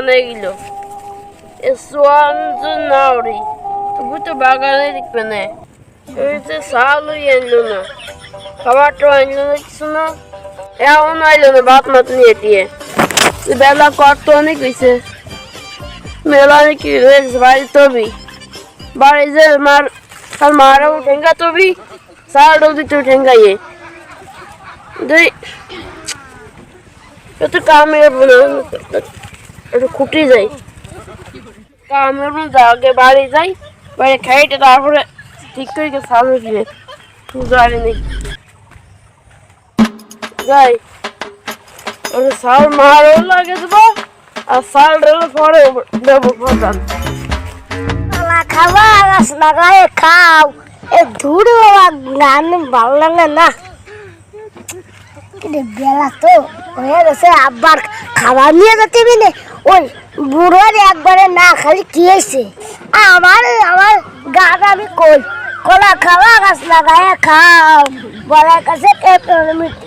বাগানে গেল এ সোয়ান নাওরি তবু তো বাগানে দেখবে না শরীরে সাল হয়ে আনলো না খাবারটা আনলো না কিছু না এমন আইলো না ভাত মাত নিয়ে দিয়ে বেলা করতো অনেক হয়েছে মেলা নাকি রয়েছে বাড়ি তবি বাড়ি যে মার আর মারাও ঠেঙ্গা তবি সারাটাও দিতে ঠেঙ্গাইয়ে দুই এত কামের একটু খুঁটি যাই কামের আগে বাড়ি যাই বাড়ি খাইতে তারপরে ঠিক করে সামনে ফিরে গাড়ি নেই যাই ওটা সাল মারও লাগে দেবো আর সাল রেলে পরে দেবো প্রধান খাবার গাছ লাগায় খাও এ ধুড়ি বাবা গান ভালো লাগে না কিন্তু বেলা তো হয়ে গেছে আব্বার খাবার নিয়ে যেতে বিনে ওই বুড়োর একবারে না খালি কি হয়েছে আমার গাছ আমি কলা খাওয়া গাছ লাগায় খাও বলার কাছে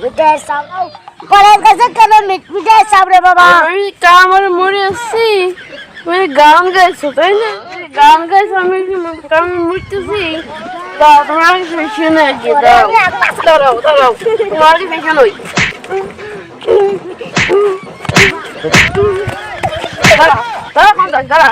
মিঠাই সাবাও বলার কাছে কেন মিঠাই সাবরে বাবা আমি কামড় মরে আসছি তুমি গান গাইছো তাই না গান গাইছো আমি মরতেছি তোমার পেছনে গিয়ে দাঁড়াও তোমার পেছনে দাঁড়া